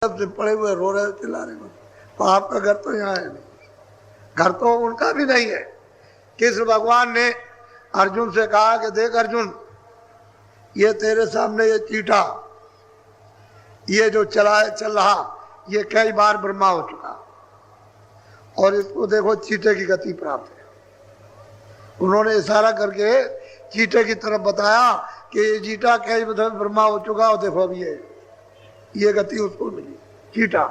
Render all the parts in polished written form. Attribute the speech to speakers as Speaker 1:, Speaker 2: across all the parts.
Speaker 1: से पड़े हुए रो रहे चिल्ला रहे, तो आपका घर तो यहाँ है नहीं, घर तो उनका भी नहीं है। कृष्ण भगवान ने अर्जुन से कहा कि देख अर्जुन, ये तेरे सामने ये चीटा, ये जो चल रहा, ये कई बार ब्रह्मा हो चुका, और इसको देखो चीटे की गति प्राप्त है। उन्होंने इशारा करके चीटे की तरफ बताया कि ये चीटा कई बार ब्रह्मा हो चुका, और देखो अब ये गति उसको मिली, चीटा,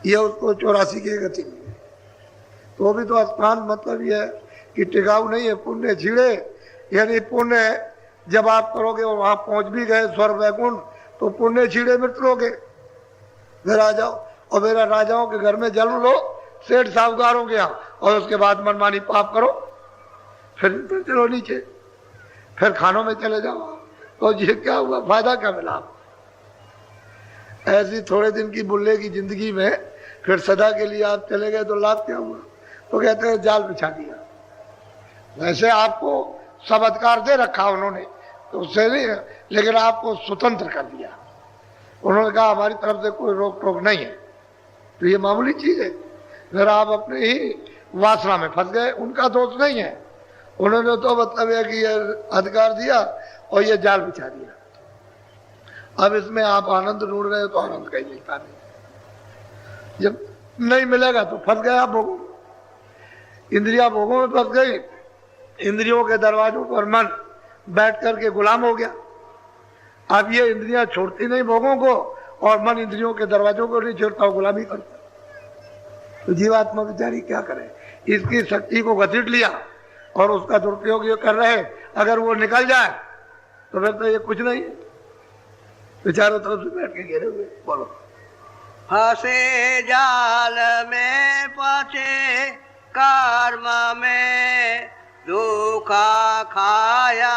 Speaker 1: ये उसको 84 की गति मिली। तो भी तो स्थान मतलब ये है कि टिकाऊ नहीं है, पुण्य छिड़े, यानी पुण्य जब आप करोगे और वहां पहुंच भी गए स्वर्ग वैकुंठ, तो पुण्य छिड़े मित्रोगे, फिर आ जाओ और मेरा राजाओं के घर में जन्म लो, सेठ साहूकारों के यहाँ, और उसके बाद मनमानी पाप करो, फिर चलो नीचे, फिर खानों में चले जाओ। तो ये क्या हुआ, फायदा क्या मिला? ऐसी थोड़े दिन की बुल्ले की जिंदगी में फिर सदा के लिए आप चले गए तो लाभ क्या हुआ? तो कहते हैं जाल बिछा दिया। वैसे आपको सब अधिकार दे रखा उन्होंने, तो उससे नहीं, लेकिन आपको स्वतंत्र कर दिया। उन्होंने कहा हमारी तरफ से कोई रोक टोक नहीं है। तो ये मामूली चीज है, फिर आप अपने ही वासना में फंस गए, उनका दोष नहीं है। उन्होंने तो मतलब है कि ये अधिकार दिया और ये जाल बिछा दिया। अब इसमें आप आनंद ढूंढ रहे हो तो आनंद कहीं मिलता नहीं, जब नहीं मिलेगा तो फंस गया भोगों, इंद्रिया भोगों में फंस गई, इंद्रियों के दरवाजों पर मन बैठ करके गुलाम हो गया। अब ये इंद्रियां छोड़ती नहीं भोगों को, और मन इंद्रियों के दरवाजों को नहीं छोड़ता, गुलामी करता। तो जीवात्मा बेचारी क्या करे, इसकी शक्ति को घसीट लिया और उसका दुरुपयोग ये कर रहे, अगर वो निकल जाए तो फिर तो ये कुछ नहीं है, चारों तरफ से बैठ के घेरे हुए। बोलो,
Speaker 2: फंसे जाल में पचे कर्म में धोखा खाया,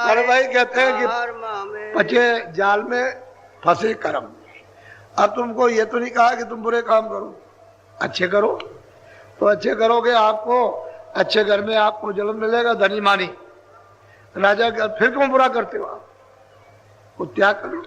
Speaker 1: अरे भाई कहते हैं कि पचे जाल में फंसे कर्म। अब तुमको ये तो नहीं कहा कि तुम बुरे काम करो, अच्छे करो, तो अच्छे करोगे आपको अच्छे घर में आपको जन्म मिलेगा, धनी मानी राजा का। फिर क्यों बुरा करते हो आप? वो त्याग करो।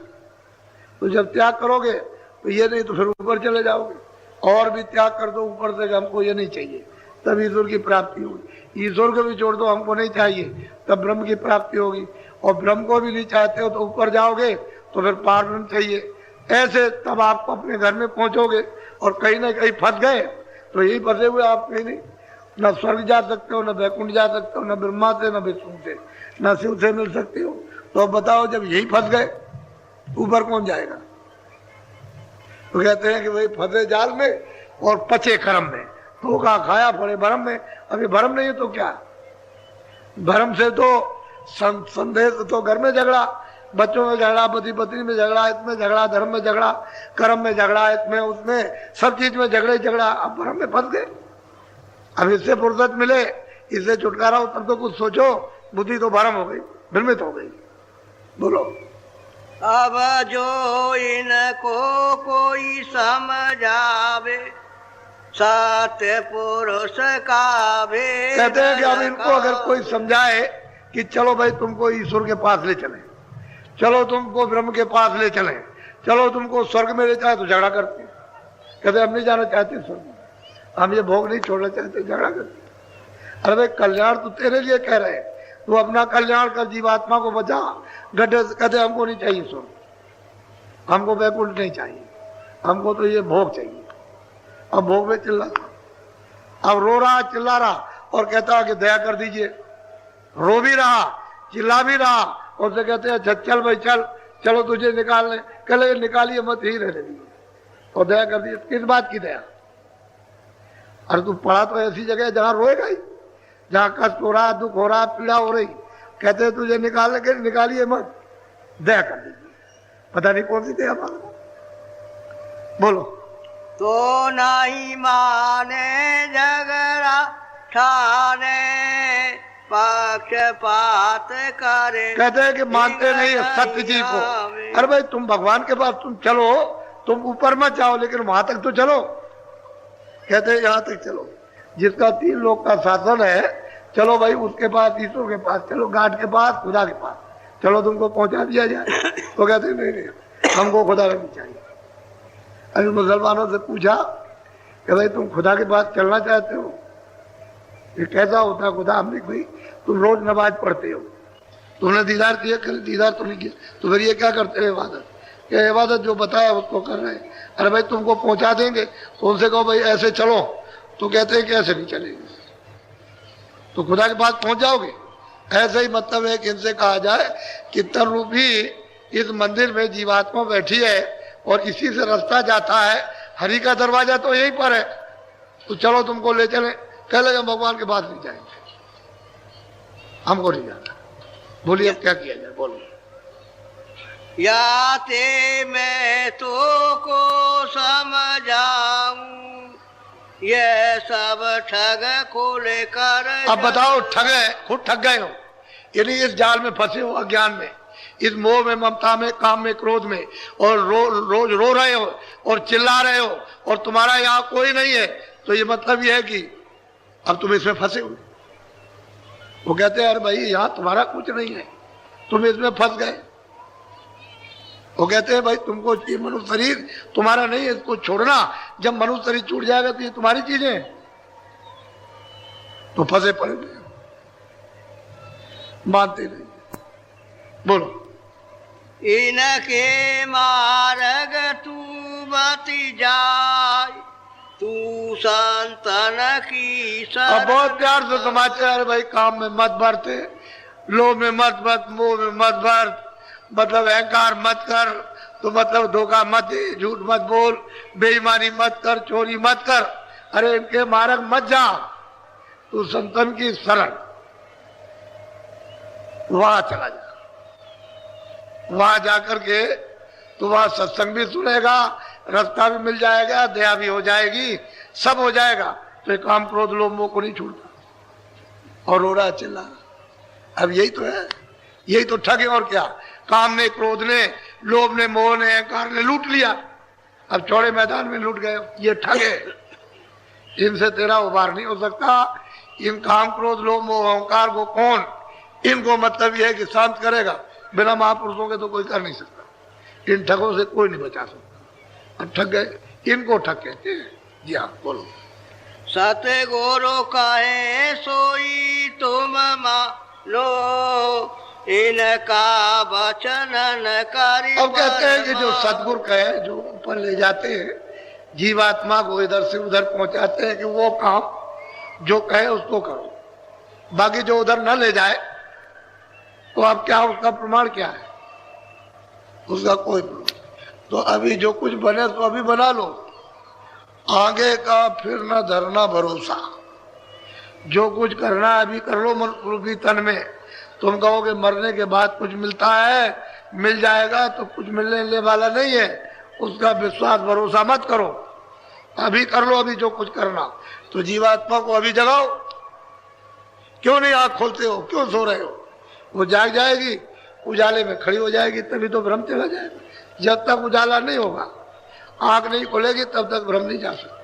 Speaker 1: तो जब त्याग करोगे तो ये नहीं तो फिर ऊपर चले जाओगे, और भी त्याग कर दो ऊपर से, हमको ये नहीं चाहिए, तब ईश्वर की प्राप्ति होगी। ईश्वर को भी छोड़ दो, हमको नहीं चाहिए, तब ब्रह्म की प्राप्ति होगी। और ब्रह्म को भी नहीं चाहते हो तो ऊपर जाओगे तो फिर पार ब्रह्म चाहिए। ऐसे तब आप अपने घर में पहुंचोगे, और कहीं ना कहीं फंस गए तो यही फंसे हुए आप कहीं नहीं, न स्वर्ग जा सकते हो, न वैकुंठ जा सकते हो, न ब्रह्मा से, न विष्णु से, न शिव से मिल सकते हो। तो अब बताओ, जब यही फंस गए ऊपर कौन जाएगा? तो कहते हैं कि भाई फंसे जाल में और पचे कर्म में, धोखा खाया पड़े भरम में। अभी भरम नहीं है तो क्या, भरम से तो संदेह तो घर में झगड़ा, बच्चों में झगड़ा, पति पत्नी में झगड़ा, इसमें झगड़ा, धर्म में झगड़ा, कर्म में झगड़ा, इसमें उसमें, सब चीज में झगड़े झगड़ा। अब भरम में फंस गए। अब इससे फुर्सत मिले, इससे छुटकारा हो, तब तो कुछ सोचो। बुद्धि तो भरम हो गई, भ्रमित हो गई। बोलो,
Speaker 2: अब जो इनको कोई समझावे, सत्य पुरुष का भेद।
Speaker 1: कहते हैं कि अब इनको अगर कोई समझाए कि चलो भाई तुमको ईश्वर के पास ले चले, चलो तुमको ब्रह्म के पास ले चले, चलो तुमको स्वर्ग में ले जाए, तो झगड़ा करते हैं। कहते हम नहीं जाना चाहते स्वर्ग में, हम ये भोग नहीं छोड़ना चाहते, झगड़ा करते। अरे भाई कल्याण तो तेरे लिए कह रहे हैं, तू अपना कल्याण कर, जीवात्मा को बचा। गड्ढे से कहते हमको नहीं चाहिए स्वर्ग, हमको वैकुंठ नहीं चाहिए, हमको तो ये भोग चाहिए। अब भोग में चिल्ला, अब रो रहा, चिल्ला रहा, और कहता कि दया कर दीजिए। रो भी रहा, चिल्ला भी रहा, और से कहते हैं चल भाई चल, चलो तुझे निकालने। कहले निकालिए मत, ही रहने दीजिए, और दया कर दीजिए। किस बात की दया? अरे तू पड़ा तो ऐसी जगह जहां रोएगा ही, जहां कष्ट हो रहा, दुख हो रहा, पीड़ा हो रही, कहते हैं तुझे निकालने के, निकालिए मत, दया कर दीजिए। पता नहीं कौन सी दया मांग। बोलो,
Speaker 2: तो नहीं माने झगड़ा ठाने, पक्षपात करे।
Speaker 1: कहते हैं कि मानते नहीं है सत्य जी को। अरे भाई तुम भगवान के पास तुम चलो, तुम ऊपर मत जाओ, लेकिन वहां तक तो चलो। कहते हैं यहाँ तक चलो, जिसका 3 लोग का शासन है, चलो भाई उसके पास, ईश्वर के पास चलो, गाड के पास, खुदा के पास चलो, तुमको पहुंचा दिया जाए। तो कहते नहीं, हमको खुदा नहीं चाहिए, अभी मुसलमानों से पूछा कि भाई तुम खुदा के पास चलना चाहते हो, ये कैसा होता है खुदा? हमने भाई तुम रोज नमाज पढ़ते हो, तुमने दीदार किया, कल दीदार तो नहीं किया, तो फिर ये क्या करते हो इबादत? क्या इबादत जो बताया उसको कर रहे हैं। अरे भाई तुमको पहुंचा देंगे, तो उनसे कहो भाई ऐसे चलो, तो कहते हैं कि ऐसे नहीं चलेंगे, तो खुदा के पास पहुंच जाओगे। ऐसे ही मतलब है कि इनसे कहा जाए कि तन रूपी इस मंदिर में जीवात्मा बैठी है और इसी से रास्ता जाता है, हरि का दरवाजा तो यहीं पर है, तो चलो तुमको ले चले। कह लगे भगवान के पास नहीं जाएंगे, हमको नहीं जाना। बोलिए अब क्या किया जाए, बोलो।
Speaker 2: याते मैं तो को समझाऊं, ये सब ठग को लेकर।
Speaker 1: अब बताओ, ठगे खुद ठग गए हो, यानी इस जाल में फंसे हो, अज्ञान में, इस मोह में, ममता में, काम में, क्रोध में, और रोज रो रहे हो और चिल्ला रहे हो और तुम्हारा यहाँ कोई नहीं है, तो ये मतलब ये है कि अब तुम इसमें फंसे हो। वो कहते हैं अरे भाई यहाँ तुम्हारा कुछ नहीं है, तुम इसमें फंस गए। वो कहते हैं भाई तुमको ये मनुष्य शरीर तुम्हारा नहीं है, इसको छोड़ना। जब मनुष्य शरीर छूट जाएगा तो ये तुम्हारी चीजें हैं, तो फंसे पड़ेंगे, मानते नहीं। बोलो।
Speaker 2: इनके मार्ग तू बति जाय, तू संतन की शरण।
Speaker 1: अब बहुत प्यार से समाचार, अरे भाई काम में मत भरते, लोभ में मत मत, मोह में मत भर, मतलब अहंकार मत कर, तो मतलब धोखा मत दे, झूठ मत बोल, बेईमानी मत कर, चोरी मत कर। अरे इनके मार्ग मत जा, तू संतन की शरण, वहां चला जा। वहां जाकर के तो वहां सत्संग भी सुनेगा, रास्ता भी मिल जाएगा, दया भी हो जाएगी, सब हो जाएगा। तो ये काम क्रोध लोभ मोह को नहीं छूटता और रो रहा चिल्ला रहा। अब यही तो है, यही तो ठग है। और क्या? काम ने, क्रोध ने, लोभ ने, मोह ने, अहंकार ने लूट लिया, अब चौड़े मैदान में लूट गए। ये ठग है, इनसे तेरा उबार नहीं हो सकता। इन काम क्रोध लोभ मोह अहंकार को कौन, इनको मतलब यह है कि शांत करेगा। बिना महापुरुषों के तो कोई कर नहीं सकता। इन ठगों से कोई नहीं बचा सकता। अब ठग गए, इनको ठग कहते हैं। जी हाँ, बोलो।
Speaker 2: सतगुरु कहे सोई तुम लो, इनका वचन न करी।
Speaker 1: अब कहते हैं कि जो सतगुरु कहे, जो ऊपर ले जाते हैं जीवात्मा को, इधर से उधर पहुंचाते हैं कि वो काम जो कहे उसको करो, बाकी जो उधर न ले जाए तो अब क्या, उसका प्रमाण क्या है? उसका कोई प्रमाण। तो अभी जो कुछ बने तो अभी बना लो, आगे का फिर न धरना भरोसा। जो कुछ करना अभी कर लो रूपी तन में। तुम कहोगे मरने के बाद कुछ मिलता है, मिल जाएगा, तो कुछ मिलने वाला नहीं है, उसका विश्वास भरोसा मत करो। अभी कर लो, अभी जो कुछ करना। तो जीवात्मा को अभी जगाओ। क्यों नहीं आंख खोलते हो, क्यों सो रहे हो? वो जाग जाएगी, उजाले में खड़ी हो जाएगी, तभी तो भ्रम चला जाएगा। जब तक उजाला नहीं होगा, आंख नहीं खोलेगी, तब तक भ्रम नहीं जा सकता।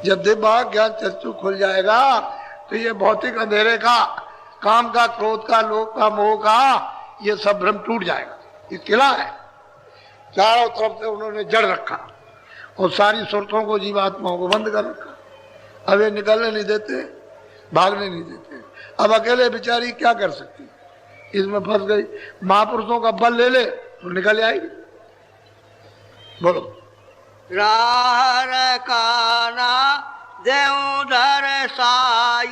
Speaker 1: जब दिमाग ज्ञान चक्षु खुल जाएगा तो ये भौतिक अंधेरे का, काम का, क्रोध का, लोभ का, मोह का, ये सब भ्रम टूट जाएगा। ये किला है, चारों तरफ से उन्होंने जड़ रखा और सारी सुरतों को, जीवात्माओं को बंद कर रखा। अब ये निकलने नहीं देते, भागने नहीं देते। अब अकेले बेचारी क्या कर सकती, इसमें फंस गई। महापुरुषों का बल ले ले तो निकल आएगी। बोलो।
Speaker 2: राह काना देउधर साई,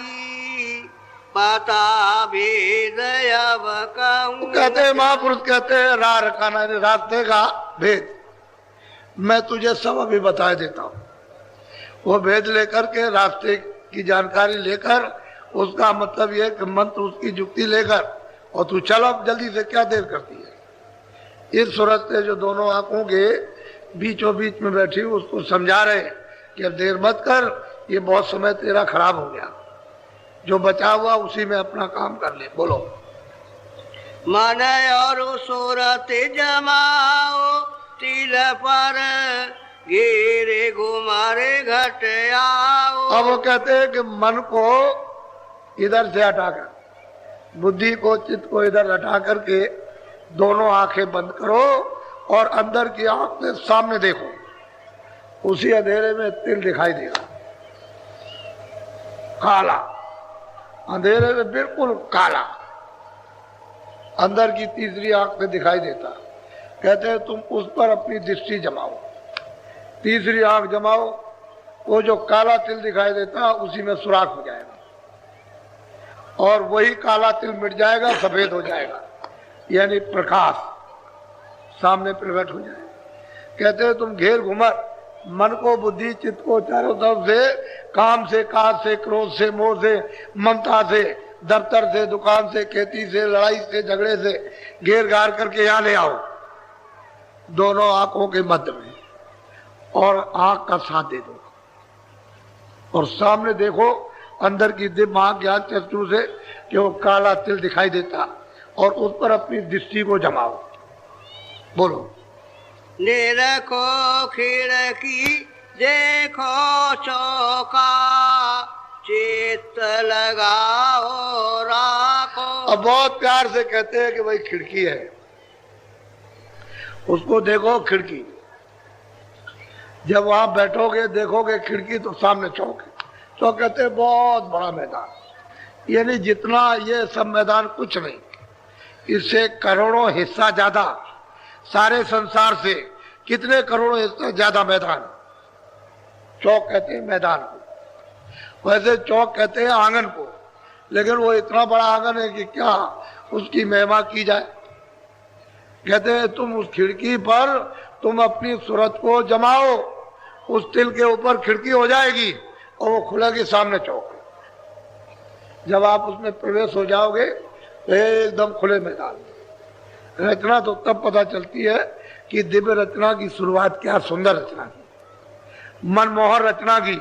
Speaker 2: पता भेद अब कहूं।
Speaker 1: कहते हैं महापुरुष कहते हैं राह रखाना, रास्ते का भेद मैं तुझे सब अभी बता देता हूँ। वो भेद लेकर के, रास्ते की जानकारी लेकर, उसका मतलब यह कि मंत्र, उसकी जुक्ति लेकर, और तू चल अब जल्दी से, क्या देर करती है। इस सूरत से जो दोनों आंखों के बीचों बीच में बैठी, उसको समझा रहे कि अब देर मत कर, ये बहुत समय तेरा खराब हो गया, जो बचा हुआ उसी में अपना काम कर ले। बोलो।
Speaker 2: मन और सूरत जमाओ, तिल पर गिरे घुमारे घट आओ।
Speaker 1: अब वो कहते हैं कि मन को इधर से हटाकर, बुद्धि को, चित्त को इधर हटा करके दोनों आंखें बंद करो और अंदर की आंख में सामने देखो, उसी अंधेरे में तिल दिखाई देगा, काला, अंधेरे में बिल्कुल काला, अंदर की तीसरी आंख में दिखाई देता। कहते हैं तुम उस पर अपनी दृष्टि जमाओ, तीसरी आंख जमाओ, वो जो काला तिल दिखाई देता उसी में सुराख हो जाएगा और वही काला तिल मिट जाएगा, सफेद हो जाएगा, यानी प्रकाश सामने प्रकट हो जाएगा। कहते हैं तुम घेर घुमर मन को, बुद्धि चित्त को चारों तरफ से, काम से, काज से, क्रोध से, मोह से, ममता से, दफ्तर से, दुकान से, खेती से, लड़ाई से, झगड़े से घेर घार करके यहाँ ले आओ, दोनों आंखों के मध्य में, और आंख का साथ दे दो और सामने देखो अंदर की दिव्य आंख ज्ञान चक्षु से कि वो काला तिल दिखाई देता और उस पर अपनी दृष्टि को जमाओ। बोलो।
Speaker 2: निरखो खिड़की देखो चौका, चित्त लगाओ राखो।
Speaker 1: अब बहुत प्यार से कहते हैं कि भाई खिड़की है, उसको देखो खिड़की। जब वहां बैठोगे देखोगे खिड़की तो सामने चौक है। चौक कहते हैं बहुत बड़ा मैदान, यानी जितना ये सब मैदान कुछ नहीं, इससे करोड़ों हिस्सा ज्यादा, सारे संसार से कितने करोड़ों हिस्सा ज्यादा मैदान। चौक कहते हैं मैदान को, वैसे चौक कहते हैं आंगन को, लेकिन वो इतना बड़ा आंगन है कि क्या उसकी महिमा की जाए। कहते हैं तुम उस खिड़की पर तुम अपनी सूरत को जमाओ, उस तिल के ऊपर खिड़की हो जाएगी और वो खुलेगी, सामने चौक। जब आप उसमें प्रवेश हो जाओगे तो एकदम खुले मैदान। रचना तो तब पता चलती है कि दिव्य रचना की शुरुआत क्या सुंदर रचना की, मनमोहन रचना की,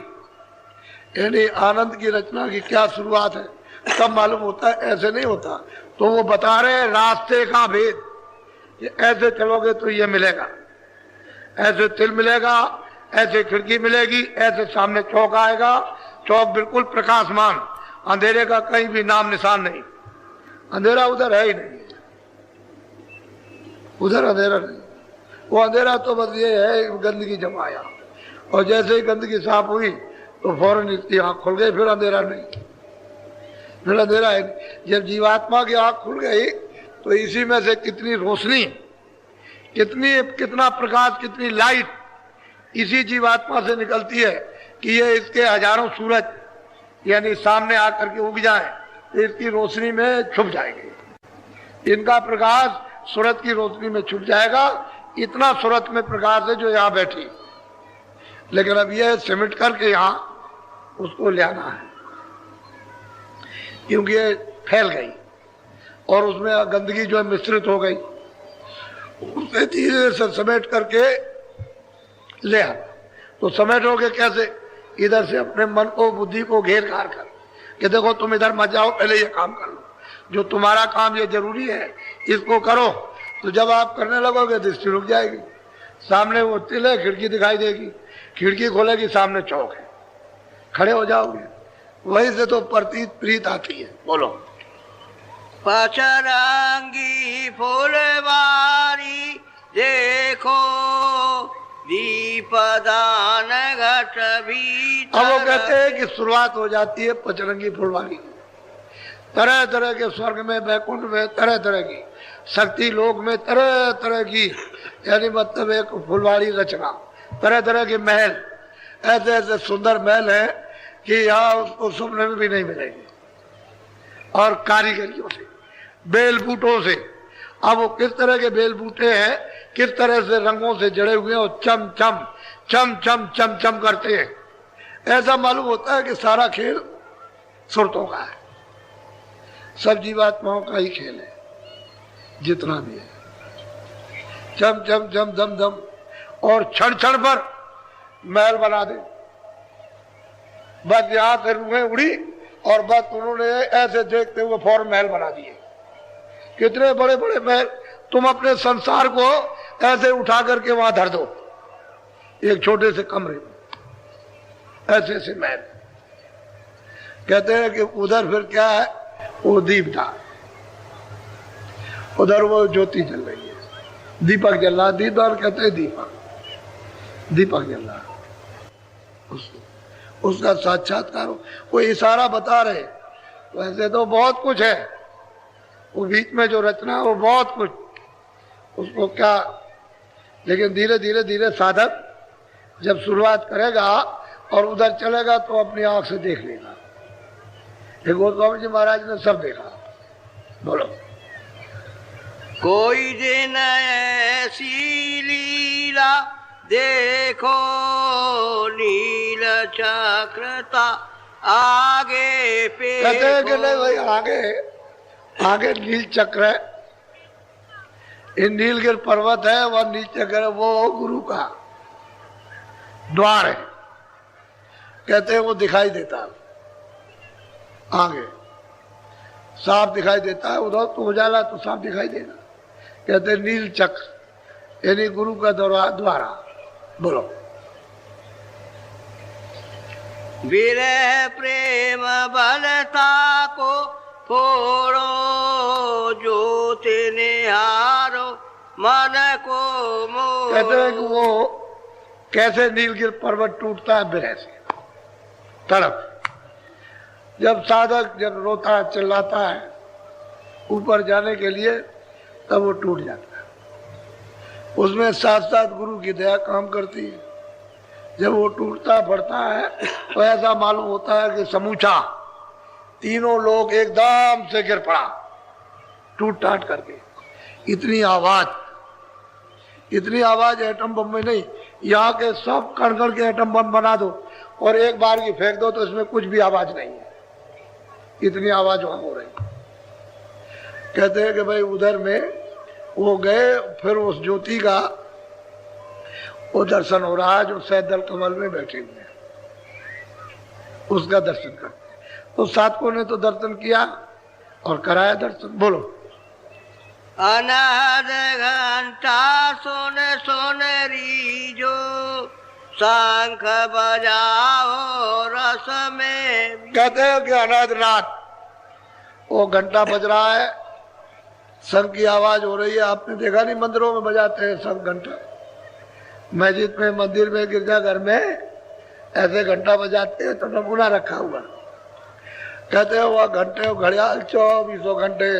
Speaker 1: यानी आनंद की रचना की क्या शुरुआत है, तब मालूम होता है। ऐसे नहीं होता। तो वो बता रहे हैं रास्ते का भेद, कि ऐसे चलोगे तो ये मिलेगा, ऐसे तिल मिलेगा, ऐसे खिड़की मिलेगी, ऐसे सामने चौक आएगा, चौक बिल्कुल प्रकाशमान, अंधेरे का कहीं भी नाम निशान नहीं, अंधेरा उधर है ही नहीं, उधर अंधेरा नहीं। वो अंधेरा तो बस ये है गंदगी जमाया, और जैसे ही गंदगी साफ हुई तो फौरन इसकी आंख खुल गई, फिर अंधेरा नहीं, फिर अंधेरा है। जब जीवात्मा की आंख खुल गई तो इसी में से कितनी रोशनी, कितना प्रकाश, कितनी लाइट इसी जीवात्मा से निकलती है कि ये इसके हजारों सूरज यानी सामने आकर के उग जाए तो इसकी रोशनी में छुप जाएंगे। इनका प्रकाश सूरज की रोशनी में छुप जाएगा। इतना सूरज में प्रकाश है जो यहाँ बैठी, लेकिन अब ये सिमट करके यहाँ उसको ले आना है, क्योंकि ये फैल गई और उसमें गंदगी जो है मिश्रित हो गई, उसे धीरे से समेट करके ले आना। तो समेटोगे कैसे? इधर से अपने मन को, बुद्धि को घेर घार कर कि देखो तुम इधर मत जाओ, पहले ये काम कर लो, जो तुम्हारा काम ये जरूरी है इसको करो। तो जब आप करने लगोगे दृष्टि रुक जाएगी, सामने वो तिल है, खिड़की दिखाई देगी, खिड़की खोलेगी, सामने चौक है, खड़े हो जाओगे। वहीं से तो प्रतीत प्रीत आती है। बोलो।
Speaker 2: पचरंगी फुलवारी देखो, दीपदान घट भीतर।
Speaker 1: अब वो कहते हैं कि शुरुआत हो जाती है पचरंगी फुलवारी, तरह तरह के स्वर्ग में, बैकुंठ में तरह तरह की, शक्ति लोक में तरह तरह की, यानी मतलब एक फुलवारी रचना, तरह तरह के महल, ऐसे ऐसे सुंदर महल है कि यहाँ उसको सुपने में भी नहीं मिलेंगे। और कारीगरियों से, बेल बूटों से, अब वो किस तरह के बेल बूटे हैं, किस तरह से रंगों से जड़े हुए हैं, और चम चम चम चम चम चम करते हैं। ऐसा मालूम होता है कि सारा खेल सुरतों का है, सब जीवात्माओं का ही खेल है, जितना भी है। चम चम चम दम दम, और क्षण क्षण पर महल बना दे। बस यहां से रूहें उड़ी और बस उन्होंने ऐसे देखते हुए फौरन महल बना दिए। कितने बड़े बड़े महल। तुम अपने संसार को ऐसे उठा करके वहां धर दो, एक छोटे से कमरे में, ऐसे ऐसे महल। कहते हैं कि उधर फिर क्या है, वो दीपदान, उधर वो ज्योति जल रही है, दीपक जल रहा, दीदार कहते हैं दीपक, दीपक जल रहा, उसका साक्षात्कार। वो इशारा बता रहे, वैसे तो बहुत कुछ है वो बीच में जो रचना, वो बहुत कुछ, उसको क्या, लेकिन धीरे धीरे धीरे साधक जब शुरुआत करेगा और उधर चलेगा तो अपनी आंख से देख लेगा। गोस्वामी जी महाराज ने सब देखा। बोलो।
Speaker 2: कोई दिन ऐसी लीला देखो नील चक्रता आगे पे।
Speaker 1: कहते हैं कि नहीं भाई, आगे नील चक्र है, ये नीलगिर पर्वत है, वह नील चक्र है, वो गुरु का द्वार है। कहते हैं वो दिखाई देता है, आगे साफ दिखाई देता है, उधर तो उजाला तो साफ दिखाई देगा। कहते हैं नील चक्र यानी गुरु का द्वारा। बोलो।
Speaker 2: विरह प्रेम बलता को फोड़ो ज्योत निहारो मन को मोड़ो।
Speaker 1: कहते हैं कि वो कैसे नीलगिर पर्वत टूटता है विरह से, तड़प। जब साधक जब रोता है, चिल्लाता है ऊपर जाने के लिए, तब वो टूट जाता है। उसमें साथ साथ गुरु की दया काम करती है। जब वो टूटता बढ़ता है तो ऐसा मालूम होता है कि समूचा तीनों लोग एकदम से गिर पड़ा, टूट टाट करके। इतनी आवाज एटम बम में नहीं, यहाँ के सब कण कण के एटम बम बना दो और एक बार की फेंक दो तो इसमें कुछ भी आवाज नहीं है, इतनी आवाज वहां हो रही। कहते हैं कि भाई उधर में वो गए, फिर उस ज्योति का वो दर्शन हो रहा है जो सैदल कमल में बैठे हुए हैं, उसका दर्शन करते हैं। तो साधकों ने तो दर्शन किया और कराया दर्शन। बोलो।
Speaker 2: अनाद घंटा सुन सुन रीजो शंख बजाओ रस में।
Speaker 1: कहते हैं कि अनादनाथ वो घंटा बज रहा है, शंख की आवाज हो रही है। आपने देखा नहीं मंदिरों में बजाते हैं सब घंटा, मस्जिद में, मंदिर में, गिरजाघर में ऐसे घंटा बजाते हैं, तो नमूना रखा हुआ। कहते हैं वह घंटे घड़ियाल 24 घंटे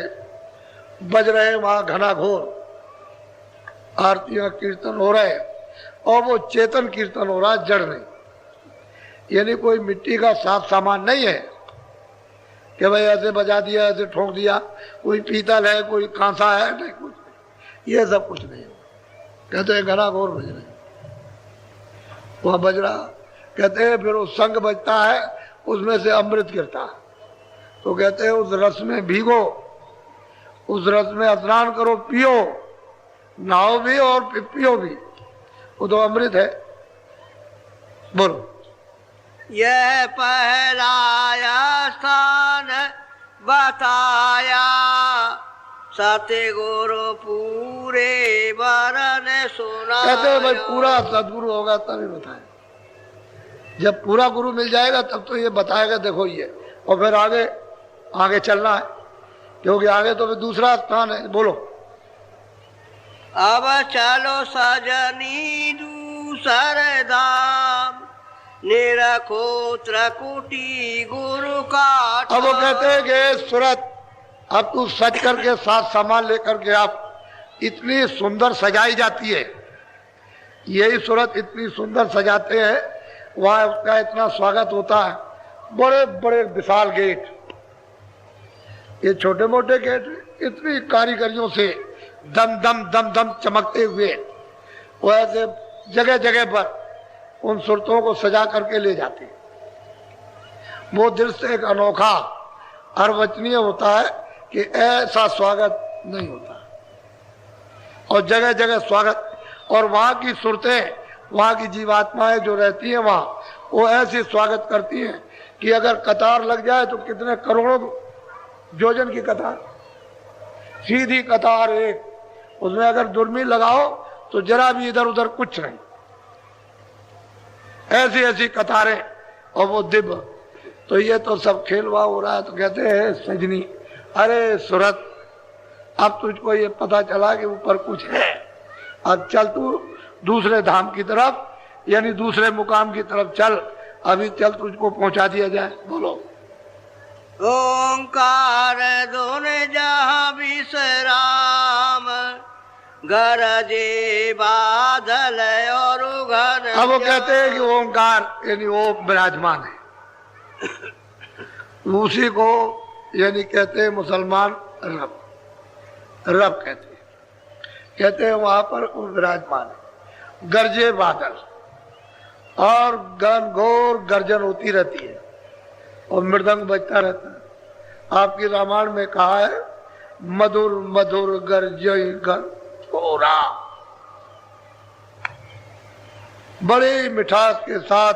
Speaker 1: बज रहे, वहां घना घोर आरतियां कीर्तन हो रहे, और वो चेतन कीर्तन हो रहा, जड़ नहीं। यानी कोई मिट्टी का साफ सामान नहीं है कि भाई ऐसे बजा दिया, ऐसे ठोक दिया, कोई पीतल है, कोई कांसा है, नहीं कुछ नहीं, ये सब कुछ नहीं। कहते हैं घना घोर बज रहे, वहां बज रहा। कहते हैं फिर वो संग बजता है, उसमें से अमृत गिरता है। तो कहते हैं उस रस में भीगो, उस रस में स्नान करो, पियो, नहाओ भी और पियो भी, वो तो अमृत है। बोलो।
Speaker 2: यह पहलाया स्थान बताया सतगुरु पूरे वरन सुना।
Speaker 1: कहते हैं भाई पूरा सदगुरु होगा तभी बताए, जब पूरा गुरु मिल जाएगा तब तो ये बताएगा देखो ये, और फिर आगे चलना है, क्योंकि आगे तो फिर दूसरा स्थान है। बोलो।
Speaker 2: अब चलो सजनी दूसर धाम निरखो त्रिकुटी गुरु का।
Speaker 1: अब वो कहते हैं कि सूरत अब तू सज करके साथ सामान लेकर के आप इतनी सुंदर सजाई जाती है, यही सूरत इतनी सुंदर सजाते हैं, वहां उसका इतना स्वागत होता है। बड़े बड़े विशाल गेट, ये छोटे मोटे गेट इतनी कारीगरियों से दम दम दम दम चमकते हुए वो ऐसे जगह जगह पर उन सूरतों को सजा करके ले जाते हैं। वो दृश्य एक अनोखा अर्वचनीय होता है कि ऐसा स्वागत नहीं होता, और जगह जगह स्वागत। और वहां की सूरतें, वहां की जीवात्माएं जो रहती हैं वहां, वो ऐसे स्वागत करती हैं कि अगर कतार लग जाए तो कितने करोड़ों योजन की कतार, सीधी कतार एक, उसमें अगर दुर्मी लगाओ तो जरा भी इधर उधर कुछ नहीं, ऐसी ऐसी कतारें, और वो दिव्य। तो ये तो सब खेलवा हो रहा है। तो कहते हैं सजनी, अरे सूरत, अब तुझको ये पता चला कि ऊपर कुछ है, अब चल तू दूसरे धाम की तरफ, यानी दूसरे मुकाम की तरफ चल, अभी चल तुझको पहुंचा दिया जाए। बोलो।
Speaker 2: ओंकार धुन जहाँ विश्राम, गरजे बादल और घर।
Speaker 1: अब वो कहते हैं कि ओंकार यानी वो विराजमान है, उसी को यानी कहते हैं मुसलमान रब, रब कहते हैं वहां पर वो विराजमान है। गरजे बादल और घनघोर गर्जन होती रहती है और मृदंग बजता रहता है। आपकी रामायण में कहा है मधुर मधुर गर्जय घनघोरा, बड़ी मिठास के साथ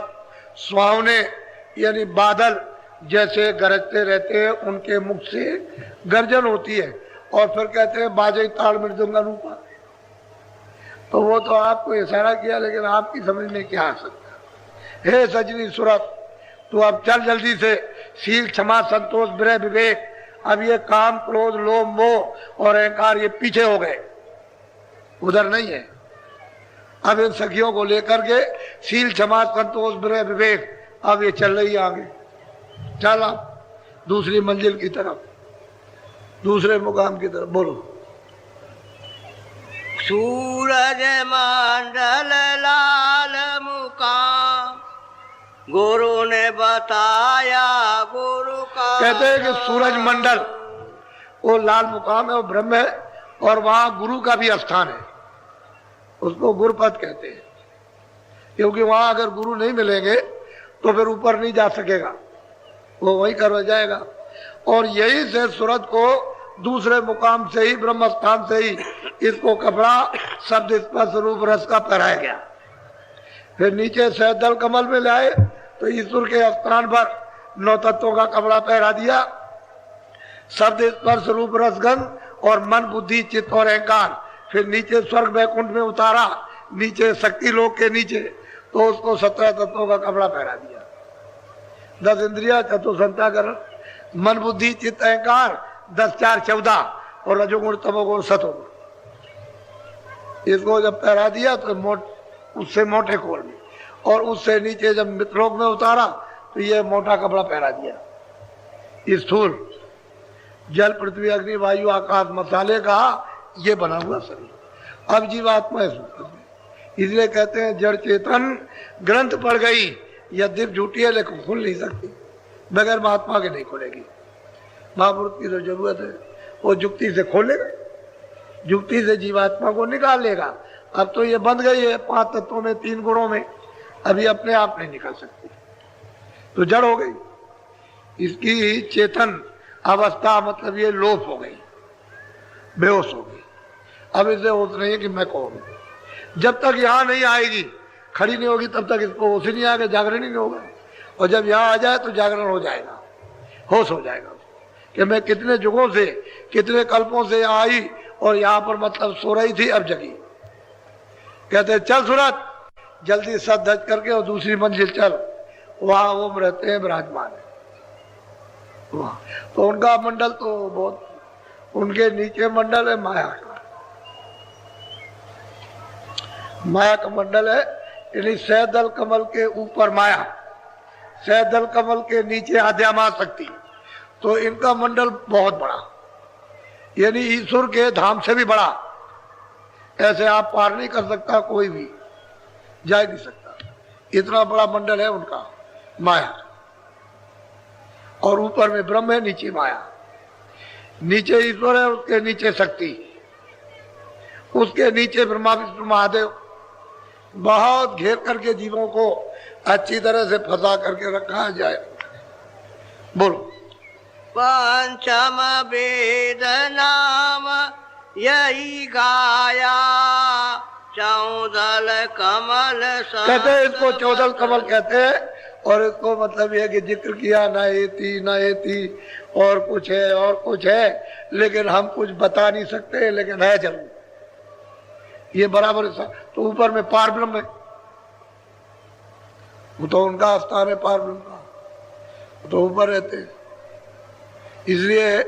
Speaker 1: सुहावने यानी बादल जैसे गरजते रहते हैं, उनके मुख से गर्जन होती है। और फिर कहते हैं बाजे ताड़ मृदंग अनुपा। तो वो तो आपको इशारा किया, लेकिन आपकी समझ में क्या आ सकता। हे सजनी सूरत, तू अब चल जल्दी से। शील क्षमा संतोष विरह विवेक, अब ये काम क्रोध लोभ मोह और अहंकार ये पीछे हो गए, उधर नहीं है। अब इन सखियों को लेकर के शील क्षमा संतोष विरह विवेक, अब ये चल रही आगे। चल आप दूसरी मंजिल की तरफ, दूसरे मुकाम की तरफ। बोलो।
Speaker 2: सूरज मंडल लाल मुकाम, गुरु ने बताया गुरु का।
Speaker 1: कहते हैं कि सूरज मंडल वो लाल मुकाम है, वो ब्रह्म है, और वहां गुरु का भी स्थान है, उसको गुरुपद कहते हैं। क्योंकि वहां अगर गुरु नहीं मिलेंगे तो फिर ऊपर नहीं जा सकेगा, वो वहीं कर जाएगा। और यही से सूरज को दूसरे मुकाम से ही, ब्रह्म स्थान से ही इसको कपड़ा शब्द स्पर्श रूप रस का पहनाया गया। फिर नीचे सहदल कमल में लाए तो ईश्वर के स्थान पर नौ तत्वों का कपड़ा पहरा दिया, शब्द स्पर्श रूप रसगंध और मन बुद्धि चित्त और अहंकार। फिर नीचे स्वर्ग वैकुंठ में उतारा, नीचे शक्ति लोक के नीचे, तो उसको 17 तत्वों का कपड़ा पहरा दिया। 10 इंद्रिया चतुर्संताकरण, मन बुद्धि चित्त अहंकार, 10 4 14 और रजोगुण तमोगुण सतोगुण। इसको जब पहरा दिया तो उससे मोटे कोल में, और उससे नीचे जब मित्रलोक में उतारा तो ये मोटा कपड़ा पहरा दिया। स्थूल जल पृथ्वी अग्नि वायु आकाश मसाले का ये बना हुआ शरीर। अब जीवात्मा है, इसलिए कहते हैं जड़ चेतन ग्रंथ पड़ गई, यद्यप झूठी है लेकिन खुल नहीं सकती, बगैर महात्मा के नहीं खुलेगी। महापुरुष की तो जरूरत है, वो जुक्ति से खोलेगा, जुक्ति से जीवात्मा को निकाल लेगा। अब तो ये बंध गई है 5 तत्वों में 3 गुणों में, अभी अपने आप नहीं निकल सकती, तो जड़ हो गई। इसकी चेतन अवस्था मतलब ये लोप हो गई, बेहोश हो गई। अब इसे होश नहीं है कि मैं कौन। जब तक यहाँ नहीं आएगी, खड़ी नहीं होगी, तब तक इसको होश ही नहीं आएगा, जागरण ही नहीं होगा। और जब यहाँ आ जाए तो जागरण हो जाएगा, होश हो जाएगा कि मैं कितने युगों से, कितने कल्पों से आई और यहाँ पर मतलब सो रही थी, अब जगी। कहते चल सूरत, जल्दी सद धज करके और दूसरी मंजिल चल, वहां वो रहते हैं विराजमान है वहां। तो उनका मंडल तो बहुत, उनके नीचे मंडल है माया का, माया का मंडल है। यानी सहदल कमल के ऊपर माया, सहदल कमल के नीचे आद्यामा शक्ति, तो इनका मंडल बहुत बड़ा, यानी ईश्वर के धाम से भी बड़ा। ऐसे आप पार नहीं कर सकता, कोई भी जा नहीं सकता, इतना बड़ा मंडल है उनका माया। और ऊपर में ब्रह्म है, नीचे माया, नीचे ईश्वर है, उसके नीचे शक्ति, उसके नीचे ब्रह्मा विष्णु महादेव। बहुत घेर करके जीवों को अच्छी तरह से फंसा करके रखा जाए। बोलो।
Speaker 2: पंचम वेद नाम यही गाया, 14 कमल।
Speaker 1: कहते हैं इसको 14 कमल कहते हैं, और इसको मतलब यह कि जिक्र किया ना एती और कुछ है और कुछ है, लेकिन हम कुछ बता नहीं सकते, लेकिन है जरूर ये बराबर। तो ऊपर में पार ब्रह्म है, वो तो उनका स्थान है पार ब्रह्म का, तो ऊपर रहते हैं। इसलिए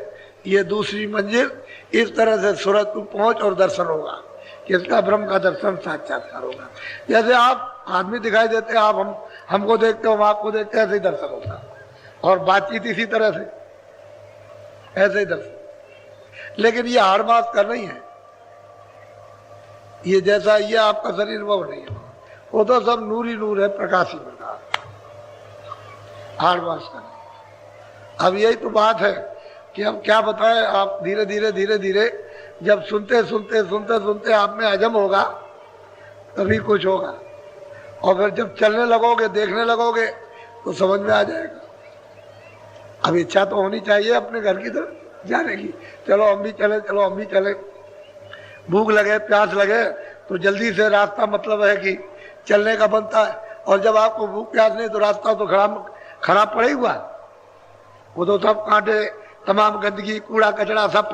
Speaker 1: ये दूसरी मंजिल इस तरह से सूरत को पहुंच और दर्शन होगा। किसका? ब्रह्म का दर्शन साक्षात्कार होगा। जैसे आप आदमी दिखाई देते हैं, आप हमको देखते हो, हम आपको देखते हैं, ऐसे ही दर्शन होता है। और बातचीत इसी तरह से, ऐसे ही दर्शन। लेकिन ये हाड़ मास का नहीं है, ये जैसा ये आपका शरीर वो नहीं है, वो तो सब नूर ही नूर है, प्रकाश ही प्रकाश, हाड़ मास का नहीं। अब यही तो बात है कि हम क्या बताएं, आप धीरे धीरे जब सुनते आप में हजम होगा तभी कुछ होगा, और फिर जब चलने लगोगे, देखने लगोगे तो समझ में आ जाएगा। अब इच्छा तो होनी चाहिए अपने घर की तरफ जाने की, चलो हम भी चले, चलो हम भी चले। भूख लगे, प्यास लगे तो जल्दी से रास्ता मतलब है कि चलने का बनता है, और जब आपको भूख प्यास नहीं तो रास्ता तो खराब पड़ा ही हुआ, वो तो सब कांटे, तमाम गंदगी, कूड़ा कचरा सब